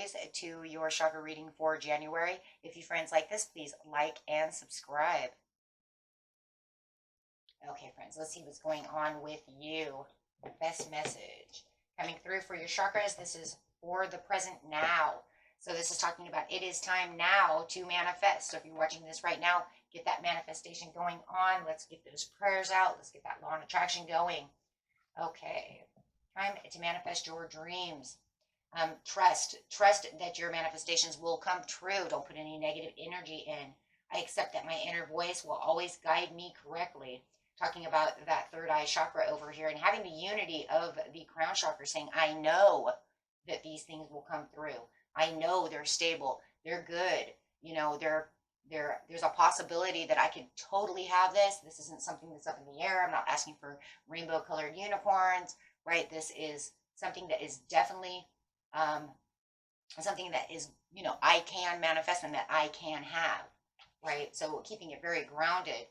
Aries, to your chakra reading for January. If you friends like this, please like and subscribe. Okay, friends, let's see what's going on with you. The best message coming through for your chakras. This is for the present now. So this is talking about it is time now to manifest. So if you're watching this right now, get that manifestation going on. Let's get those prayers out. Let's get that law of attraction going. Okay, time to manifest your dreams. Trust that your manifestations will come true. Don't put any negative energy in. I accept that my inner voice will always guide me correctly. Talking about that third eye chakra over here and having the unity of the crown chakra, saying, I know that these things will come through. I know they're stable. They're good. You know, there's a possibility that I could totally have this. This isn't something that's up in the air. I'm not asking for rainbow colored unicorns, right? This is something that is definitely something that is, you know, I can manifest and that I can have, right? So keeping it very grounded.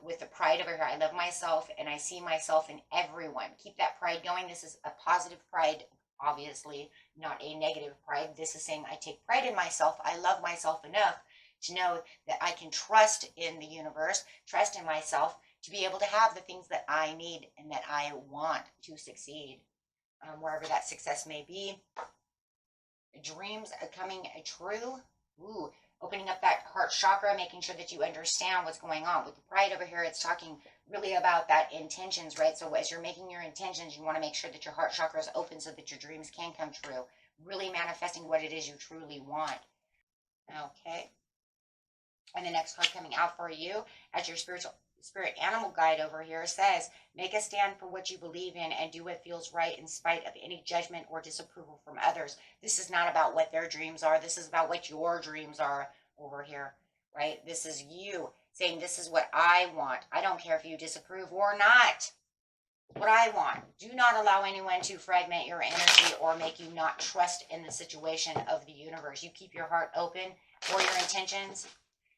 With the pride over here, I love myself and I see myself in everyone. Keep that pride going. This is a positive pride, obviously, not a negative pride. This is saying I take pride in myself. I love myself enough to know that I can trust in the universe, trust in myself to be able to have the things that I need and that I want to succeed, wherever that success may be. Dreams are coming true. Ooh. Opening up that heart chakra, making sure that you understand what's going on. With the pride over here, it's talking really about that intentions, right? So as you're making your intentions, you want to make sure that your heart chakra is open so that your dreams can come true. Really manifesting what it is you truly want. Okay. And the next card coming out for you as your spirit animal guide over here says, make a stand for what you believe in and do what feels right in spite of any judgment or disapproval from others. This is not about what their dreams are. This is about what your dreams are over here, right? This is you saying, this is what I want. I don't care if you disapprove or not. What I want. Do not allow anyone to fragment your energy or make you not trust in the situation of the universe. You keep your heart open for your intentions.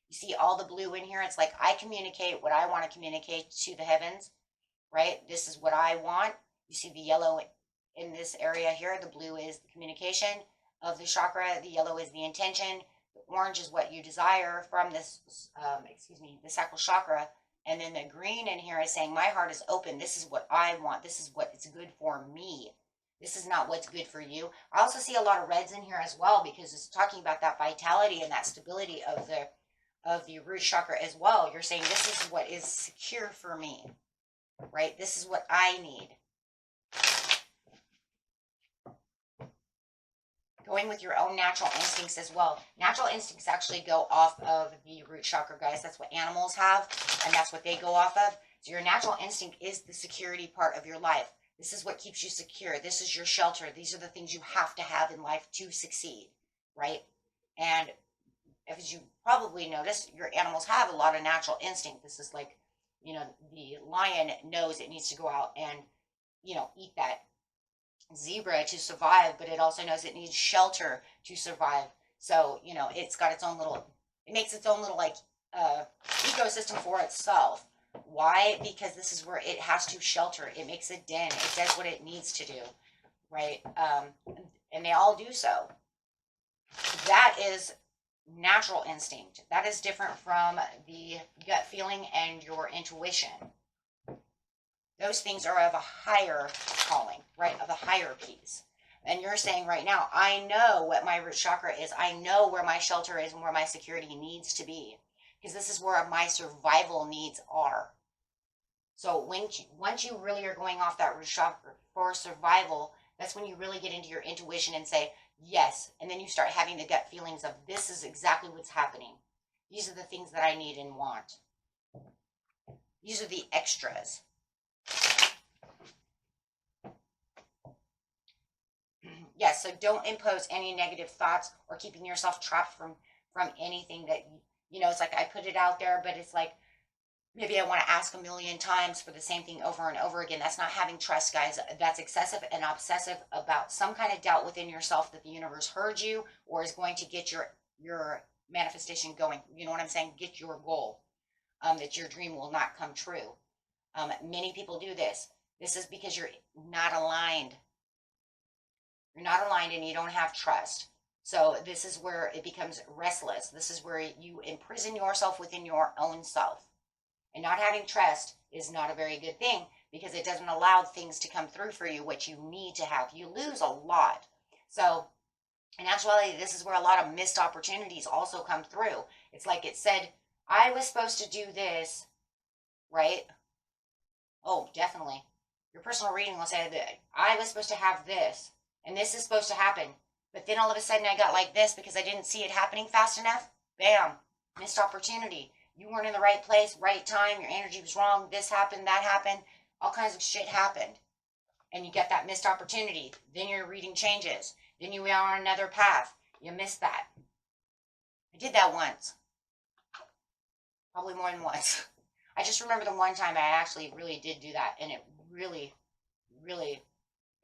You see all the blue in here. It's like I communicate what I want to communicate to the heavens, right? This is what I want. You see the yellow in this area here. The blue is the communication of the chakra. The yellow is the intention. The orange is what you desire from this, the sacral chakra. And then the green in here is saying my heart is open. This is what I want. This is what is good for me. This is not what's good for you. I also see a lot of reds in here as well because it's talking about that vitality and that stability of the root chakra as well. You're saying this is what is secure for me, right? This is what I need. Going with your own natural instincts as well. Natural instincts actually go off of the root chakra, guys. That's what animals have, and that's what they go off of. So your natural instinct is the security part of your life. This is what keeps you secure. This is your shelter. These are the things you have to have in life to succeed, right? And as you probably noticed, your animals have a lot of natural instinct. This is like, you know, the lion knows it needs to go out and, you know, eat that zebra to survive, but it also knows it needs shelter to survive. So, you know, it's got its own little, it makes its own little like ecosystem for itself. Why? Because this is where it has to shelter. It makes a den. It does what it needs to do, right? And they all do so. That is natural instinct. That is different from the gut feeling and your intuition. Those things are of a higher calling, right? Of a higher piece. And you're saying right now, I know what my root chakra is. I know where my shelter is and where my security needs to be. Because this is where my survival needs are. So once you really are going off that root chakra for survival, that's when you really get into your intuition and say, yes. And then you start having the gut feelings of this is exactly what's happening. These are the things that I need and want. These are the extras. Yes, so don't impose any negative thoughts or keeping yourself trapped from anything that, you know, it's like I put it out there, but it's like, maybe I want to ask a million times for the same thing over and over again. That's not having trust, guys. That's excessive and obsessive about some kind of doubt within yourself that the universe heard you or is going to get your manifestation going. You know what I'm saying? Get your goal, that your dream will not come true. Many people do this. This is because you're not aligned. You're not aligned and you don't have trust. So this is where it becomes restless. This is where you imprison yourself within your own self. And not having trust is not a very good thing because it doesn't allow things to come through for you, what you need to have. You lose a lot. So in actuality, this is where a lot of missed opportunities also come through. It's like it said, I was supposed to do this, right? Oh, definitely. Your personal reading will say that I was supposed to have this, and this is supposed to happen. But then all of a sudden I got like this because I didn't see it happening fast enough. Bam, missed opportunity. You weren't in the right place, right time. Your energy was wrong. This happened, that happened. All kinds of shit happened. And you get that missed opportunity. Then your reading changes. Then you are on another path. You missed that. I did that once. Probably more than once. I just remember the one time I actually really did do that. And it really, really,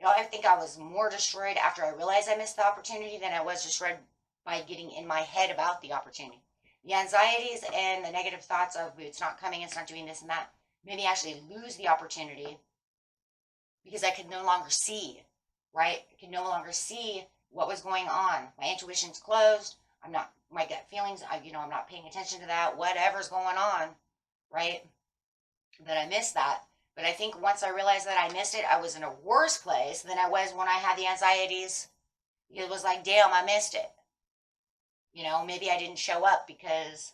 I think I was more destroyed after I realized I missed the opportunity than I was destroyed by getting in my head about the opportunity. The anxieties and the negative thoughts of it's not coming, it's not doing this and that, made me actually lose the opportunity because I could no longer see, right? I could no longer see what was going on. My intuition's closed. I'm not, my gut feelings, I'm not paying attention to that, whatever's going on, right? That I missed that. But I think once I realized that I missed it, I was in a worse place than I was when I had the anxieties. It was like, damn, I missed it. Maybe I didn't show up because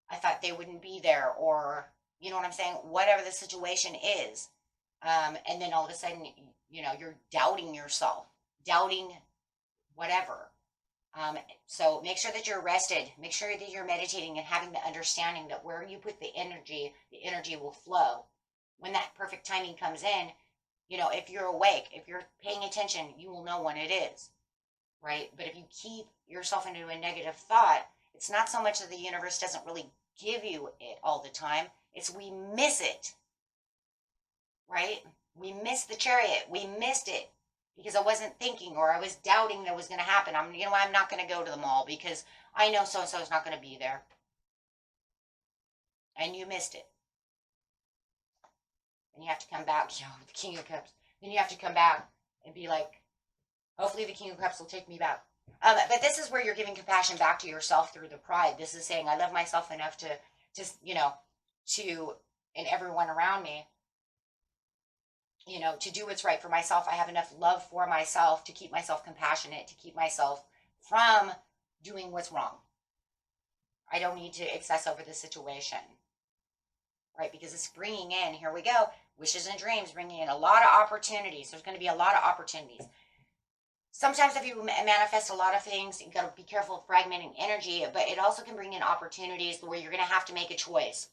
I thought they wouldn't be there, or, you know what I'm saying? Whatever the situation is. And then all of a sudden, you're doubting yourself, doubting whatever. So make sure that you're rested. Make sure that you're meditating and having the understanding that where you put the energy will flow. When that perfect timing comes in, if you're awake, if you're paying attention, you will know when it is, right? But if you keep yourself into a negative thought, it's not so much that the universe doesn't really give you it all the time. It's we miss it, right? We missed the chariot. We missed it because I wasn't thinking, or I was doubting that was going to happen. I'm not going to go to the mall because I know so-and-so is not going to be there. And you missed it. And you have to come back, the King of Cups. Then you have to come back and be like, hopefully the King of Cups will take me back. But this is where you're giving compassion back to yourself through the pride. This is saying, I love myself enough to and everyone around me, to do what's right for myself. I have enough love for myself to keep myself compassionate, to keep myself from doing what's wrong. I don't need to excess over the situation, right? Because it's bringing in, here we go, wishes and dreams, bringing in a lot of opportunities. There's going to be a lot of opportunities. Sometimes if you manifest a lot of things, you've got to be careful of fragmenting energy, but it also can bring in opportunities where you're going to have to make a choice,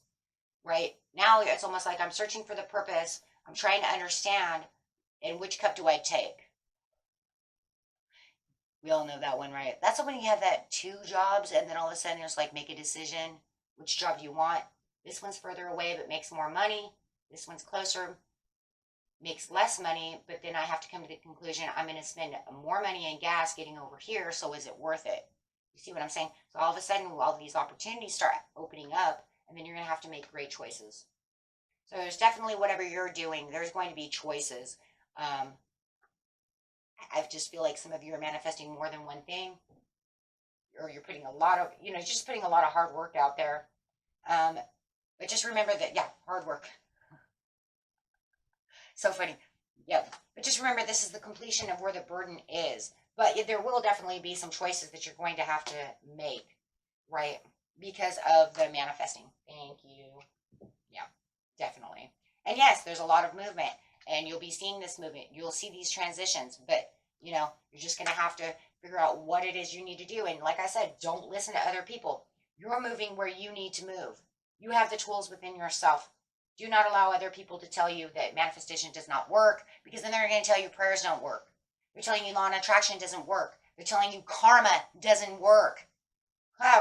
right? Now it's almost like I'm searching for the purpose. I'm trying to understand, and which cup do I take? We all know that one, right? That's when you have that 2 jobs, and then all of a sudden there's like, make a decision. Which job do you want? This one's further away, but makes more money. This one's closer, makes less money, but then I have to come to the conclusion I'm going to spend more money in gas getting over here, so is it worth it? You see what I'm saying? So all of a sudden, all these opportunities start opening up, and then you're going to have to make great choices. So there's definitely, whatever you're doing, there's going to be choices. I just feel like some of you are manifesting more than one thing, or you're putting a lot of, just putting a lot of hard work out there. But just remember that, hard work. So funny. Yep. But just remember, this is the completion of where the burden is. But there will definitely be some choices that you're going to have to make, right? Because of the manifesting. Thank you. Yeah, definitely. And yes, there's a lot of movement, and you'll be seeing this movement. You'll see these transitions, but, you're just going to have to figure out what it is you need to do. And like I said, don't listen to other people. You're moving where you need to move. You have the tools within yourself. Do not allow other people to tell you that manifestation does not work, because then they're going to tell you prayers don't work. They're telling you law of attraction doesn't work. They're telling you karma doesn't work.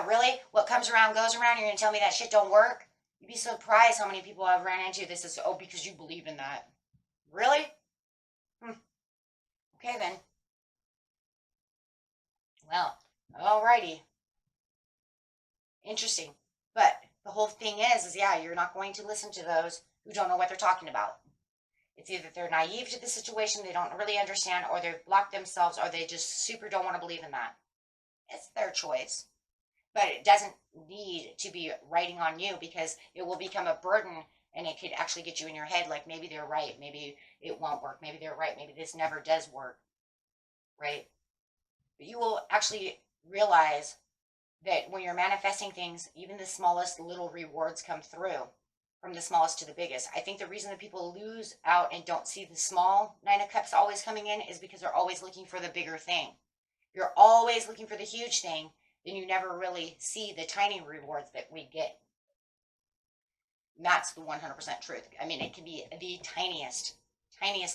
Really? What comes around goes around? You're going to tell me that shit don't work? You'd be surprised how many people I've ran into. This is, because you believe in that. Really? Okay, then. Well, alrighty. Interesting. But the whole thing is you're not going to listen to those who don't know what they're talking about. It's either they're naive to the situation, they don't really understand, or they've blocked themselves, or they just super don't want to believe in that. it's their choice. But it doesn't need to be writing on you, because it will become a burden, and it could actually get you in your head like, maybe they're right, maybe it won't work, maybe they're right, maybe this never does work, right? But you will actually realize that when you're manifesting things, even the smallest little rewards come through, from the smallest to the biggest. I think the reason that people lose out and don't see the small Nine of Cups always coming in is because they're always looking for the bigger thing. You're always looking for the huge thing, then you never really see the tiny rewards that we get. And that's the 100% truth. I mean, it can be the tiniest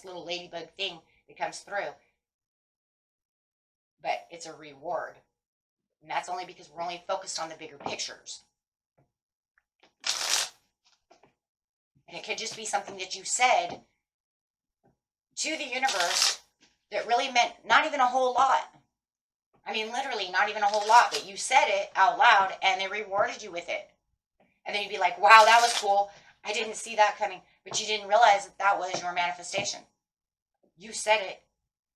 little ladybug thing that comes through, but it's a reward. And that's only because we're only focused on the bigger pictures. And it could just be something that you said to the universe that really meant not even a whole lot. I mean, literally not even a whole lot, but you said it out loud and they rewarded you with it. And then you'd be like, wow, that was cool. I didn't see that coming. But you didn't realize that that was your manifestation. You said it.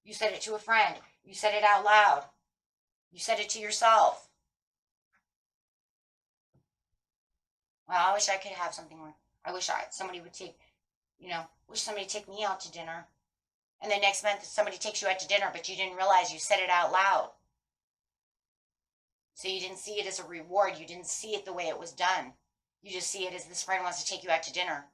You said it to a friend. You said it out loud. You said it to yourself. Well, I wish I could have something like, I wish somebody would take, wish somebody would take me out to dinner. And the next month somebody takes you out to dinner, but you didn't realize you said it out loud. So you didn't see it as a reward. You didn't see it the way it was done. You just see it as this friend wants to take you out to dinner.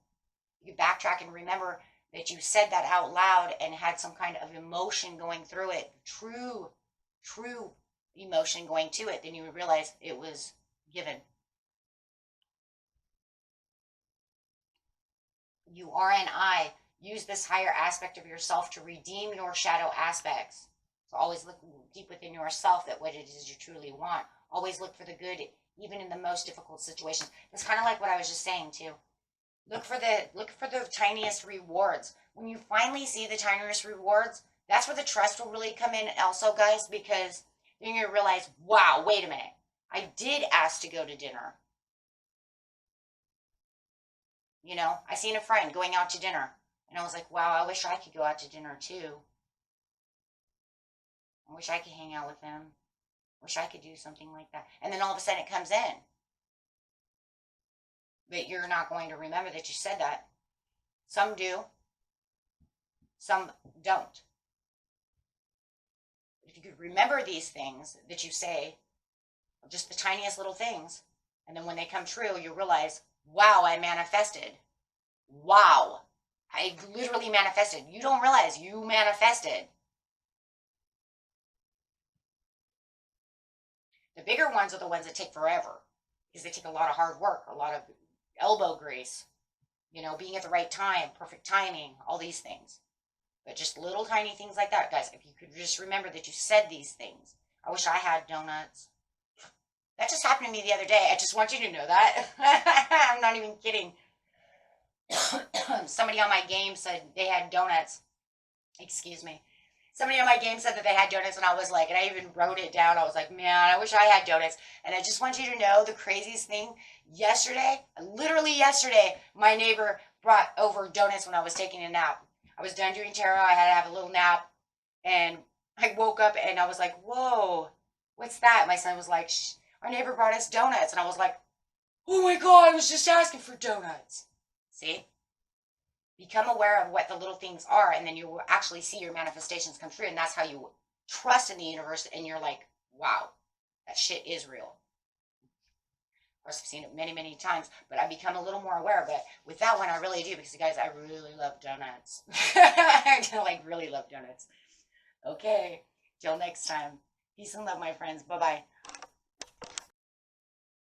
You backtrack and remember that you said that out loud and had some kind of emotion going through it. True emotion going to it. Then you would realize it was given. You are an I. Use this higher aspect of yourself to redeem your shadow aspects. So always look deep within yourself at what it is you truly want. Always look for the good, even in the most difficult situations. It's kind of like what I was just saying too. Look for the tiniest rewards. When you finally see the tiniest rewards, that's where the trust will really come in also, guys, because then you realize, wow, wait a minute. I did ask to go to dinner. I seen a friend going out to dinner, and I was like, wow, I wish I could go out to dinner too. I wish I could hang out with them. Wish I could do something like that. And then all of a sudden it comes in. But you're not going to remember that you said that. Some do. Some don't. If you could remember these things that you say, just the tiniest little things, and then when they come true, you realize, wow, I manifested. Wow. I literally manifested. You don't realize you manifested. The bigger ones are the ones that take forever, because they take a lot of hard work, a lot of elbow grease, being at the right time, perfect timing, all these things. But just little tiny things like that, guys, if you could just remember that you said these things. I wish I had donuts. That just happened to me the other day. I just want you to know that. I'm not even kidding. Somebody on my game said they had donuts. Excuse me. Somebody on my game said that they had donuts, and I was like, and I even wrote it down. I was like, man, I wish I had donuts. And I just want you to know the craziest thing. Literally yesterday, my neighbor brought over donuts when I was taking a nap. I was done doing tarot. I had to have a little nap. And I woke up, and I was like, whoa, what's that? My son was like, shh, our neighbor brought us donuts. And I was like, oh my God, I was just asking for donuts. See? Become aware of what the little things are, and then you will actually see your manifestations come true, and that's how you trust in the universe, and you're like, wow, that shit is real. Of course, I've seen it many, many times, but I become a little more aware of it. With that one, I really do, because, guys, I really love donuts. I really love donuts. Okay, till next time. Peace and love, my friends. Bye-bye.